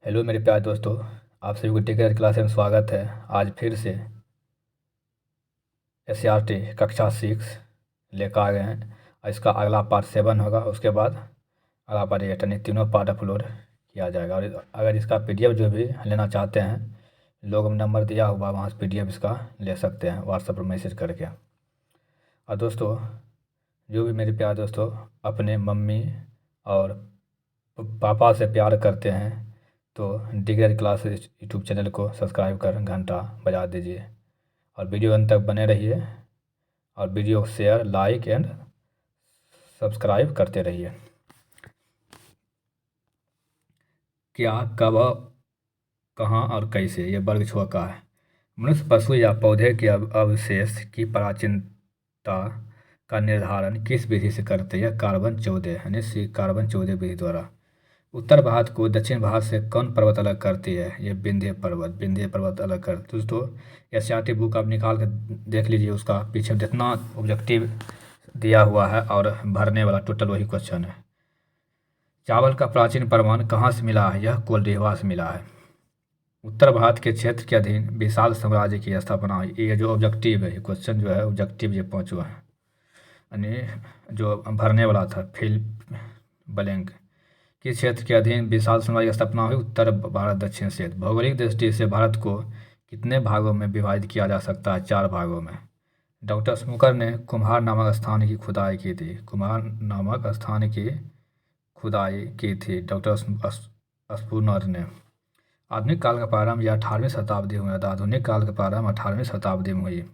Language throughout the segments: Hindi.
हेलो मेरे प्यारे दोस्तों, आप सभी को टेक्निकल क्लास में स्वागत है। आज फिर से SCRT कक्षा 6 लेकर आ गए हैं और इसका अगला पार्ट 7 होगा। उसके बाद अगला पार्ट 8 यानी तीनों पार्ट अपलोड किया जाएगा। और अगर इसका PDF जो भी लेना चाहते हैं, लोगों में नंबर दिया हुआ, वहाँ से PDF इसका ले सकते हैं व्हाट्सएप पर मैसेज करके। और दोस्तों, जो भी मेरे प्यारे दोस्तों अपने मम्मी और पापा से प्यार करते हैं तो डिग्री क्लास यूट्यूब चैनल को सब्सक्राइब कर घंटा बजा दीजिए और वीडियो अंत तक बने रहिए और वीडियो को शेयर, लाइक एंड सब्सक्राइब करते रहिए। क्या, कब, कहाँ और कैसे, ये वर्ग छुआ का है। मनुष्य, पशु या पौधे के अवशेष की प्राचीनता का निर्धारण किस विधि से करते हैं? कार्बन 14 यानी कार्बन 14 विधि द्वारा। उत्तर भारत को दक्षिण भारत से कौन पर्वत अलग करती है? ये विंध्य पर्वत अलग कर। दोस्तों, SCRT बुक आप निकाल कर देख लीजिए, उसका पीछे जितना ऑब्जेक्टिव दिया हुआ है और भरने वाला टोटल वही क्वेश्चन है। चावल का प्राचीन प्रमाण कहाँ से मिला है? यह कोल्डिवा से मिला है। उत्तर भारत के क्षेत्र के अधीन विशाल साम्राज्य की स्थापना हुई। ये जो ऑब्जेक्टिव है, क्वेश्चन जो है ऑब्जेक्टिव ये पाँचवा है, यानी जो भरने वाला था फिल ब्लैंक। किस क्षेत्र के अधीन विशाल साम्राज्य की स्थापना हुई? उत्तर भारत दक्षिण क्षेत्र। भौगोलिक दृष्टि से भारत को कितने भागों में विभाजित किया जा सकता है? 4 भागों में। डॉक्टर स्मुकर ने कुम्हार नामक स्थान की खुदाई की थी। कुम्हार नामक स्थान की खुदाई की थी डॉक्टर स्पूनर ने। आधुनिक काल का प्रारंभ या 18वीं शताब्दी में हुआ था। आधुनिक काल का प्रारंभ 18वीं शताब्दी में हुई।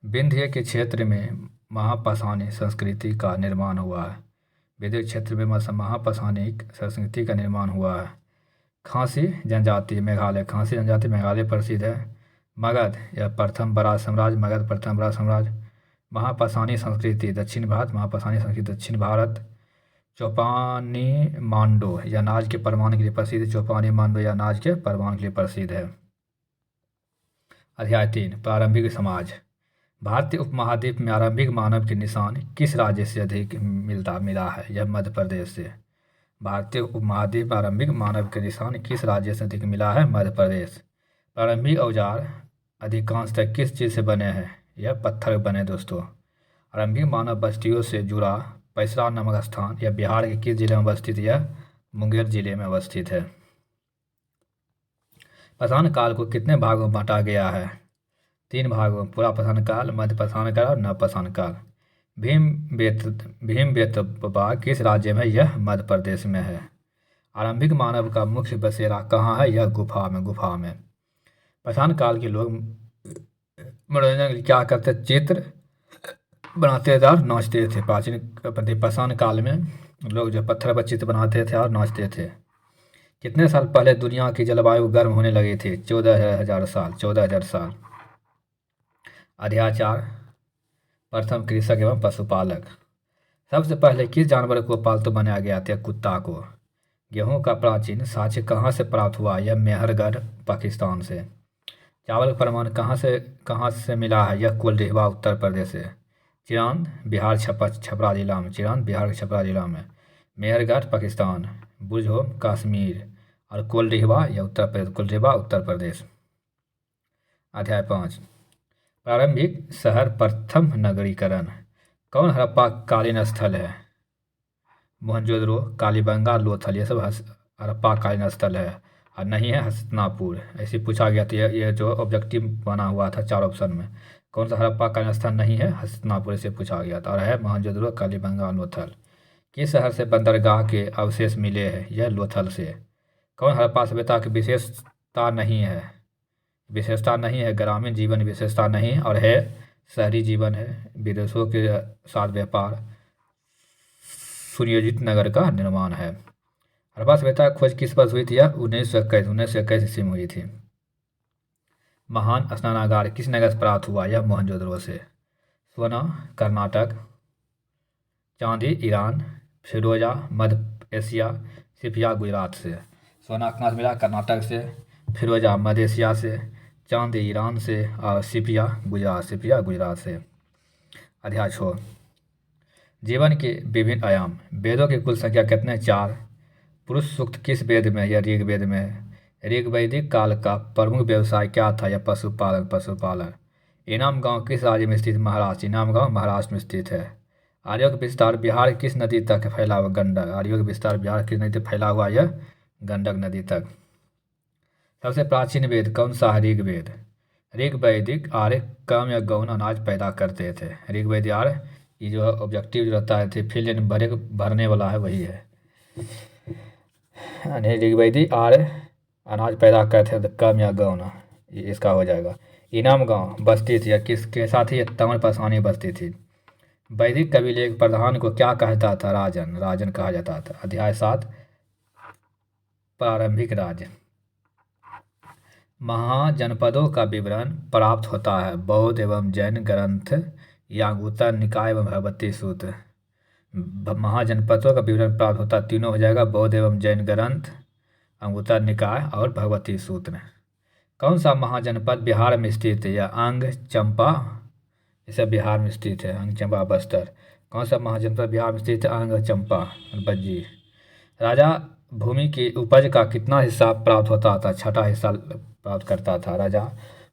विंध्य के क्षेत्र में महापाषाणी संस्कृति का निर्माण हुआ है। विंध्य क्षेत्र में महापाषाणिक संस्कृति का निर्माण हुआ है। खासी जनजाति मेघालय। खासी जनजाति मेघालय प्रसिद्ध है। मगध, यह प्रथम बड़ा साम्राज्य, मगध प्रथम बड़ा साम्राज्य। महापाषाणी संस्कृति दक्षिण भारत, महापाषाणी संस्कृति दक्षिण भारत। चौपानी मांडो, यह अनाज के परमान के लिए प्रसिद्ध है। चौपानी मांडो यह अनाज के परमान के लिए प्रसिद्ध है। अध्याय 3, प्रारंभिक समाज। भारतीय उपमहाद्वीप में आरंभिक मानव के निशान किस राज्य से अधिक मिला है? यह मध्य प्रदेश से। भारतीय उपमहाद्वीप में आरंभिक मानव के निशान किस राज्य से अधिक मिला है? मध्य प्रदेश। प्रारंभिक औजार अधिकांशतः किस चीज़ से बने हैं? यह पत्थर बने दोस्तों। आरंभिक मानव बस्तियों से जुड़ा पैसरा नामक स्थान यह बिहार के किस जिले में अवस्थित? यह मुंगेर जिले में अवस्थित है। पाषाण काल को कितने भागों में बांटा गया है? 3 भागों में, पूरा पाषाण काल, मध्य पाषाण काल और नवपाषाण काल। भीमबेटका किस राज्य में? यह मध्य प्रदेश में है। आरंभिक मानव का मुख्य बसेरा कहाँ है? यह गुफा में। पाषाण काल के लोग मनोरंजन के लिए क्या करते? चित्र बनाते थे और नाचते थे। पाषाण काल में लोग जो पत्थर पर चित्र बनाते थे और नाचते थे। कितने साल पहले दुनिया की जलवायु गर्म होने लगी थी? 14,000 साल। अध्याय 4, प्रथम कृषक एवं पशुपालक। सबसे पहले किस जानवर को पालतू बनाया गया था? कुत्ता को। गेहूं का प्राचीन साक्ष्य कहाँ से प्राप्त हुआ? यह मेहरगढ़ पाकिस्तान से। चावल का प्रमाण कहाँ से मिला है? यह कोल्डिवा उत्तर प्रदेश से। चिरांद बिहार छपरा जिला में। चिरांद बिहार के छपरा जिला में। मेहरगढ़ पाकिस्तान। बुझहोम कश्मीर और कोल्डिवा यह उत्तर प्रदेश। कोल्डिवा उत्तर प्रदेश। अध्याय 5, प्रारंभिक शहर प्रथम नगरीकरण। कौन हड़प्पा कालीन स्थल है? मोहनजोदड़ो, कालीबंगा, लोथल, ये सब हड़प्पा कालीन स्थल है और नहीं है हस्तिनापुर। ऐसे पूछा गया था। ये जो ऑब्जेक्टिव बना हुआ था 4 ऑप्शन में, कौन सा हड़प्पा कालीन स्थल नहीं है? हस्तिनापुर से पूछा गया था। और है मोहनजोदड़ो, कालीबंगा, लोथल। किस शहर से बंदरगाह के अवशेष मिले हैं? यह लोथल से। कौन हड़प्पा सभ्यता की विशेषता नहीं है? ग्रामीण जीवन विशेषता नहीं और है शहरी जीवन है। विदेशों के साथ व्यापार, सुनियोजित नगर का निर्माण है। हड़प्पा सभ्यता की खोज किस वर्ष हुई थी? 1921 ईस्वी में हुई थी। महान स्नानागार किस नगर से प्राप्त हुआ? यह मोहनजोदड़ो से। सोना कर्नाटक, चांदी ईरान, फिरोजा मध्य एशिया, सिपिया गुजरात से। सोना कहाँ से मिला? कर्नाटक से। फिरोजा मध्य एशिया से। चांदी ईरान से और सिपिया गुजरात से। अध्याय 6, जीवन के विभिन्न आयाम। वेदों की कुल संख्या कितने? 4। पुरुष सूक्त किस वेद में? या ऋग्वेद में है। ऋग वैदिक काल का प्रमुख व्यवसाय क्या था? या पशुपालन। पशुपालन। इनाम गांव किस राज्य में स्थित? महाराष्ट्र। इनाम गांव महाराष्ट्र में स्थित है। आर्यों का विस्तार बिहार किस नदी तक फैला हुआ? गंडक। आर्यों का विस्तार बिहार किस नदी तक फैला हुआ? यह गंडक नदी तक। सबसे प्राचीन वेद कौन सा है? ऋग्वेद। ऋग वैदिक आर्य कम या गौण अनाज पैदा करते थे। ऋग वैदिक आर्य की जो ऑब्जेक्टिव जो रहता है फील्ड भरने वाला है वही है। ऋग्वेदी आर्य अनाज पैदा करते थे कम या गौण, ये इसका हो जाएगा। इनाम गांव बस्ती थी या किसके साथ ही तमन पसानी बस्ती थी। वैदिक कबीले के प्रधान को क्या कहता था? राजन। राजन कहा जाता था। अध्याय 7 प्रारंभिक राज्य। महाजनपदों का विवरण प्राप्त होता है बौद्ध एवं जैन ग्रंथ यागुत्तर निकाय एवं भगवती सूत्र। महाजनपदों का विवरण प्राप्त होता है, तीनों हो जाएगा, बौद्ध एवं जैन ग्रंथ, अंगुत्तर निकाय और भगवती सूत्र। कौन सा महाजनपद बिहार में स्थित है? या अंग चंपा, इसे बिहार में स्थित है, अंग चंपा बस्तर। कौन सा महाजनपद बिहार में स्थित है? अंग चंपा बज्जी। राजा भूमि की उपज का कितना हिस्सा प्राप्त होता था? छठा हिस्सा प्राप्त करता था। राजा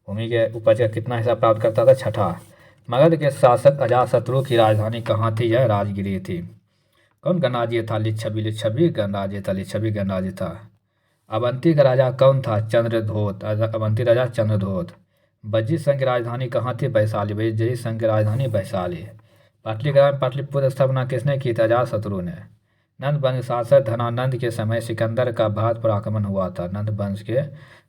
भूमि के उपज का कितना हिस्सा प्राप्त करता था? छठा। मगध के शासक अजातशत्रु की राजधानी कहाँ थी? यह राजगिरी थी। कौन गणराज्य था? लिच्छवी गणराज्य था। लिच्छवी गणराज्य था। अवंती का राजा कौन था? चंद्रधोत। अवंती राजा चंद्रधोत। बज्जी संघ की राजधानी कहाँ थी? वैशाली। बज्जी संघ की राजधानी वैशाली। पाटलिपुत्र में पाटलिपुत्र स्थापना किसने की थी? अजातशत्रु ने। नंद वंश शासक धनानंद के समय सिकंदर का भारत पर आक्रमण हुआ था। नंद वंश के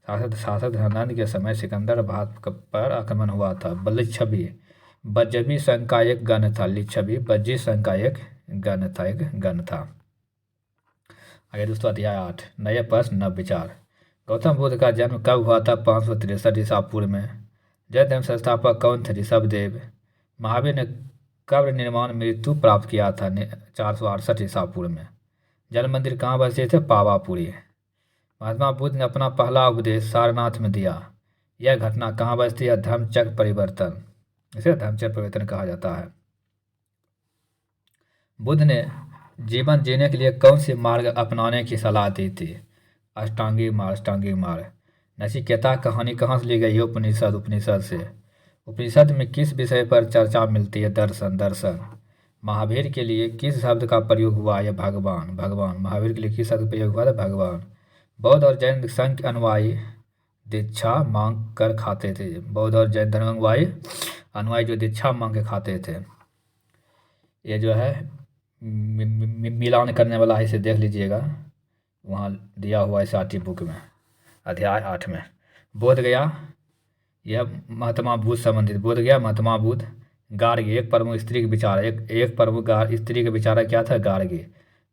शासक धनानंद के समय सिकंदर भारत पर आक्रमण हुआ था। लिच्छवी बज्जी संघ का एक गण था। लिच्छवी बज्जी संघ का एक गण था। आगे दोस्तों अध्याय 8 नए प्रश्न नव विचार। गौतम बुद्ध का जन्म कब हुआ था? 563 ईसा पूर्व में। जैन धर्म संस्थापक कौन थे? ऋषभदेव। महावीर ने कब निर्माण मृत्यु प्राप्त किया था? 468 ईसा पूर्व में। जल मंदिर कहाँ बसे थे? पावापुरी। महात्मा बुद्ध ने अपना पहला उपदेश सारनाथ में दिया। यह घटना कहाँ बसती है? धर्मचक्र परिवर्तन, इसे धर्मचक्र परिवर्तन कहा जाता है। बुद्ध ने जीवन जीने के लिए कौन सी मार्ग अपनाने की सलाह दी थी? अष्टांगिक मार्ग। अष्टांगिक मार्ग। नचिकेता कहानी कहाँ से ली गई है? उपनिषद से। उपनिषद में किस विषय पर चर्चा मिलती है? दर्शन। दर्शन। महावीर के लिए किस शब्द का प्रयोग हुआ है? भगवान। भगवान। महावीर के लिए किस शब्द का प्रयोग हुआ था? भगवान। बौद्ध और जैन संघ के अनुयायी दीक्षा मांग कर खाते थे। बौद्ध और जैन धर्म अनुयायी जो दीक्षा मांग के खाते थे, ये जो है मिलान करने वाला है, इसे देख लीजिएगा, वहाँ दिया हुआ है साटी बुक में अध्याय 8 में। बोध गया, यह महात्मा बुद्ध संबंधित। बोध गया महात्मा बुद्ध। गार्गी एक प्रमुख स्त्री के विचार, एक प्रमुख स्त्री के विचारक क्या था? गार्गी।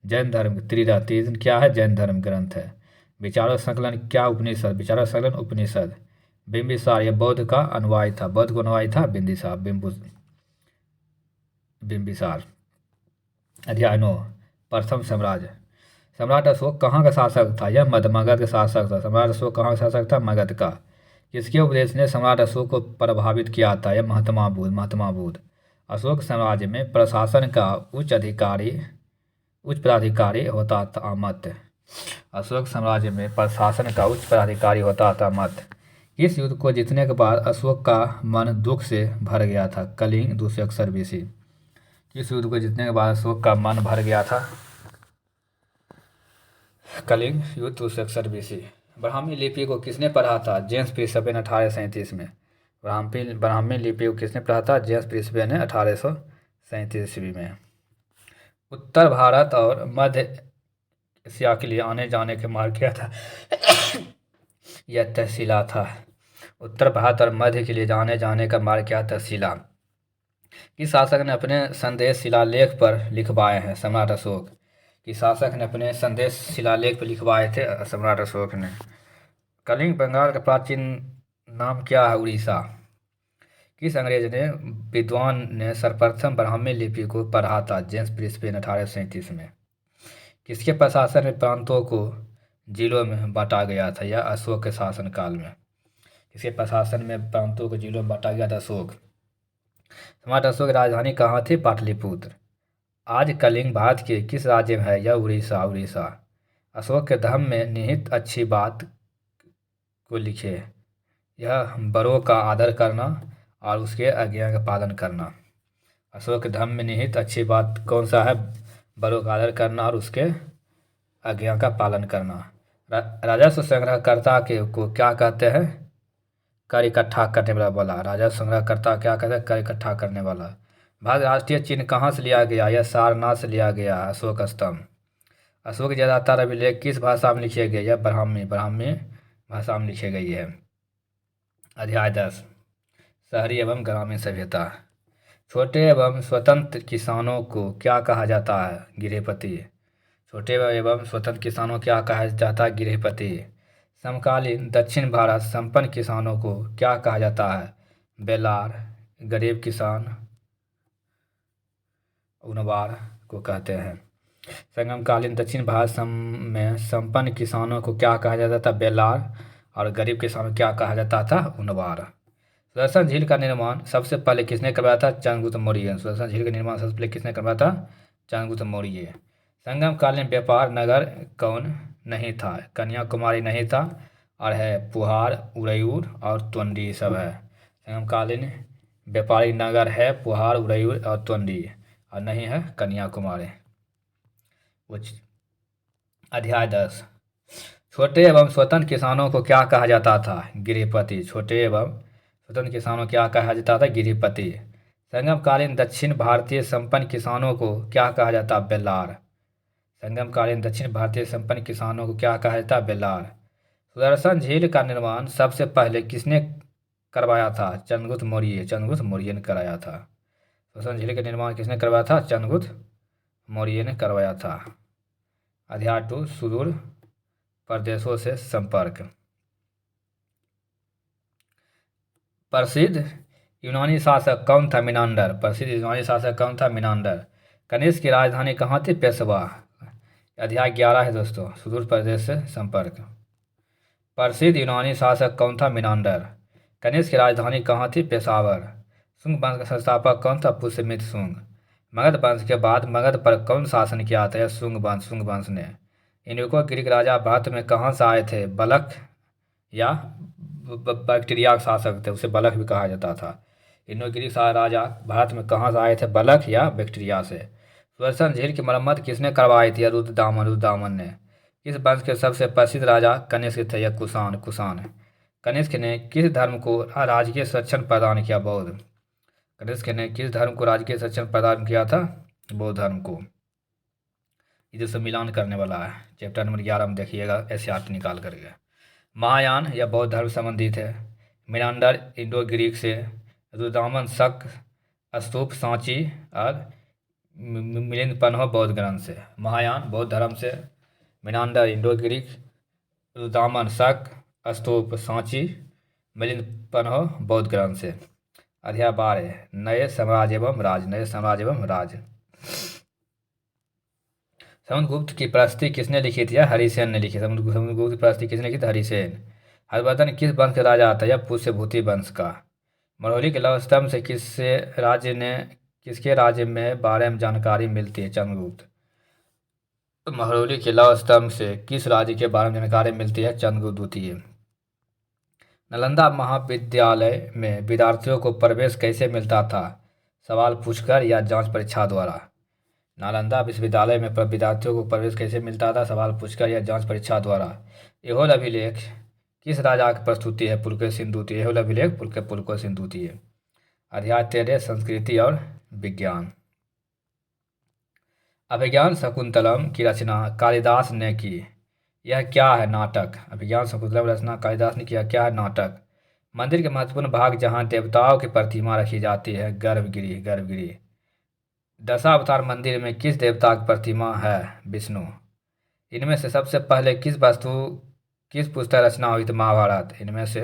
जैन धर्म त्रिरत्न क्या है? जैन धर्म ग्रंथ है। विचारों संकलन क्या? उपनिषद। विचारों संकलन उपनिषद। बिंबिसार यह बौद्ध का अनुयायी था। बौद्ध का अनुयायी था बिंबिसार। अध्याय 9 प्रथम साम्राज्य। सम्राट अशोक कहाँ का शासक था? यह मगध का शासक था। सम्राट अशोक कहाँ का शासक था? मगध का। किसके उपदेश ने सम्राट अशोक को प्रभावित किया था? यह महात्मा बुद्ध। महात्मा बुद्ध। अशोक साम्राज्य में प्रशासन का उच्च पदाधिकारी होता था अमत। अशोक साम्राज्य में प्रशासन का उच्च पदाधिकारी होता था अमत। इस युद्ध को जीतने के बाद अशोक का मन दुख से भर गया था। कलिंग 261 BC। इस युद्ध को जीतने के बाद अशोक का मन भर गया था। कलिंग युद्ध 261 BC। ब्राह्मी लिपि को किसने पढ़ा था? जेम्स प्रिंसपे ने 1837 में। ब्राह्मी लिपि को किसने पढ़ा था? जेम्स प्रिंसपे ने 1837 ईस्वी में। उत्तर भारत और मध्य एशिया के लिए आने जाने के मार्ग क्या था? यह तहसीला था। उत्तर भारत और मध्य के लिए आने जाने का मार्ग क्या? तहसीला। किस शासक ने अपने संदेश शिलालेख पर लिखवाए हैं? सम्राट अशोक। किस शासक ने अपने संदेश शिलालेख पर लिखवाए थे? सम्राट अशोक ने। कलिंग बंगाल का प्राचीन नाम क्या है? उड़ीसा। किस अंग्रेज ने विद्वान ने सर्वप्रथम ब्राह्मी लिपि को पढ़ा था? जेम्स प्रिंसपे ने 1837 में। किसके प्रशासन में प्रांतों को जिलों में बांटा गया था? यह अशोक के शासनकाल में। किसके प्रशासन में प्रांतों को जिलों में बांटा गया था? अशोक। सम्राट अशोक की राजधानी कहाँ थी? पाटलिपुत्र। आज कलिंग भारत के किस राज्य में है? यह उड़ीसा। अशोक के धर्म में निहित अच्छी बात को लिखे। यह बड़ों का आदर करना और उसके आज्ञा का पालन करना। अशोक के धर्म में निहित अच्छी बात कौन सा है? बड़ों का आदर करना और उसके आज्ञा का पालन करना। राजस्व संग्रहकर्ता के को क्या कहते हैं? कर इकट्ठा करने वाला बोला। राजस्व संग्रहकर्ता क्या कहते हैं? कर इकट्ठा करने वाला। भारत राष्ट्रीय चिन्ह कहाँ से लिया गया? यह सारनाथ से लिया गया। अशोक स्तंभ। अशोक के ज़्यादातर अभिलेख किस भाषा में लिखे गए? यह ब्राह्मी भाषा में लिखे गई है। अध्याय 10 शहरी एवं ग्रामीण सभ्यता। छोटे एवं स्वतंत्र किसानों को क्या कहा जाता है? गृहपति। छोटे एवं स्वतंत्र किसानों क्या कहा जाता है? गृहपति। समकालीन दक्षिण भारत संपन्न किसानों को क्या कहा जाता है? बेलार। गरीब किसान उनवार को कहते हैं। संगमकालीन दक्षिण भारत में संपन्न किसानों को क्या कहा जाता था? बेलार। और गरीब किसानों को क्या कहा जाता था? उनवार। सुदर्शन झील का निर्माण सबसे पहले किसने करवाया था? चंद्रगुप्त मौर्य। सुदर्शन झील का निर्माण सबसे पहले किसने करवाया था? चंद्रगुप्त मौर्य। संगमकालीन व्यापार नगर कौन नहीं था? कन्याकुमारी नहीं था और है पुहार, उरैयूर और त्वंडी सब है। समकालीन व्यापारिक नगर है पुहार, उरैयूर और त्वंडी और नहीं है कन्याकुमारी। अध्याय 10 छोटे एवं स्वतंत्र किसानों को क्या कहा जाता था? गृहपति। छोटे एवं स्वतंत्र किसानों को क्या कहा जाता था? गृहपति। संगमकालीन दक्षिण भारतीय संपन्न किसानों को क्या कहा जाता? बेलार। संगमकालीन दक्षिण भारतीय संपन्न किसानों को क्या कहा जाता? बेलार। सुदर्शन झील का निर्माण सबसे पहले किसने करवाया था? चंद्रगुप्त मौर्य। चंद्रगुप्त मौर्य ने कराया था। सुदर्शन झील का निर्माण किसने करवाया था? चंद्रगुप्त मौर्य ने करवाया था। अध्याय 2 सुदूर प्रदेशों से संपर्क। प्रसिद्ध यूनानी शासक कौन था? मिनांडर। प्रसिद्ध यूनानी शासक कौन था? मिनांडर। कनिष्क की राजधानी कहाँ थी? पेशवा। अध्याय 11 है दोस्तों, सुदूर प्रदेश से संपर्क। प्रसिद्ध यूनानी शासक कौन था? मिनांडर। कनिष्क की राजधानी कहाँ थी? पेशावर। शुंग वंश का संस्थापक कौन था? पुष्यमित्र शुंग। मगध वंश के बाद मगध पर कौन शासन किया था? शुंग वंश ने। इन्युको ग्रीक राजा भारत में कहाँ से आए थे? बलख या बैक्टीरिया के शासक थे, उसे बलख भी कहा जाता था। इन्युको ग्रीक राजा भारत में कहाँ से आए थे? बलख या बैक्टीरिया से। सुदर्शन झील की मरम्मत किसने करवाई थी? रुद्रदामन ने। किस वंश के सबसे प्रसिद्ध राजा कनिष्क थे? या कुषाण। कनिष्क ने किस धर्म को राजकीय संरक्षण प्रदान किया? बौद्ध। कनिष्क ने किस धर्म को राजकीय संरक्षण प्रदान किया था? बौद्ध धर्म को। इधर से मिलान करने वाला है, चैप्टर नंबर 11 में देखिएगा एससीईआरटी निकाल करके। महायान या बौद्ध धर्म संबंधित है। मिनांडर इंडो ग्रीक से। रुद्रदामन शक स्तूप सांची और मिलिंद पन्ह बौद्ध ग्रंथ से। महायान बौद्ध धर्म से, मिनांडर इंडो ग्रीक, रुद्रदामन शक स्तूप सांची, मिलिंद पन्ह बौद्ध ग्रंथ से। अध्याय 12 नए साम्राज्य एवं राज। समुद्रगुप्त की प्रस्ती किसने लिखी थी? हरिसेन ने लिखी। समुद्रगुप्त की प्रस्ती किसने लिखी थी? हरिसेन। हर्षवर्धन किस वंश का राजा था? यह पुष्यभूति वंश का। मरौली के लौह स्तंभ से किसके राज्य में बारे में जानकारी मिलती है? चंद्रगुप्त। महरौली के लौह स्तंभ से किस राज्य के बारे में जानकारी मिलती है? चंद्रगुप्त द्वितीय। नालंदा महाविद्यालय में विद्यार्थियों को प्रवेश कैसे मिलता था? सवाल पूछकर या जांच परीक्षा द्वारा। नालंदा विश्वविद्यालय में विद्यार्थियों को प्रवेश कैसे मिलता था? सवाल पूछकर या जांच परीक्षा द्वारा। ऐहोल अभिलेख किस राजा की प्रस्तुति है? पुलकेशिन द्वितीय। ऐहोल अभिलेख पुलकेशिन द्वितीय। अध्याय 13 संस्कृति और विज्ञान। अभिज्ञान शकुंतलम की रचना कालिदास ने की। यह क्या है? नाटक। अभिज्ञान शकुंतलम रचना कालिदास ने किया। क्या है? नाटक। मंदिर के महत्वपूर्ण भाग जहाँ देवताओं की प्रतिमा रखी जाती है? गर्भगृह। दशावतार मंदिर में किस देवता की प्रतिमा है? विष्णु। इनमें से सबसे पहले किस पुस्तक रचना हुई थी? महाभारत। इनमें से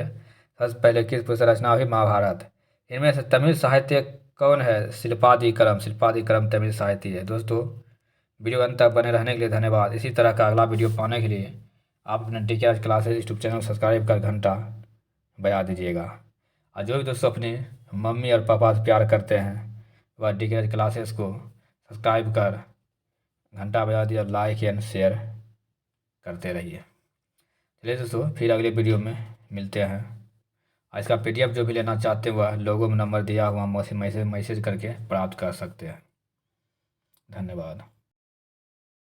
सबसे पहले किस पुस्तक रचना हुई? महाभारत। इनमें से तमिल साहित्य कौन है? शिल्पादिकरम तमिल साहित्य है। दोस्तों वीडियो अंत तक बने रहने के लिए धन्यवाद। इसी तरह का अगला वीडियो पाने के लिए आप अपने DKRH क्लासेज यूट्यूब चैनल को सब्सक्राइब कर घंटा बजा दीजिएगा। और जो भी दोस्तों अपने मम्मी और पापा से प्यार करते हैं वह DKRH क्लासेस को सब्सक्राइब कर घंटा बजा दिया, लाइक एंड शेयर करते रहिए। चलिए दोस्तों, फिर अगले वीडियो में मिलते हैं। और इसका PDF जो भी लेना चाहते हैं वह लोगों में नंबर दिया हुआ मैसेज करके प्राप्त कर सकते हैं। धन्यवाद।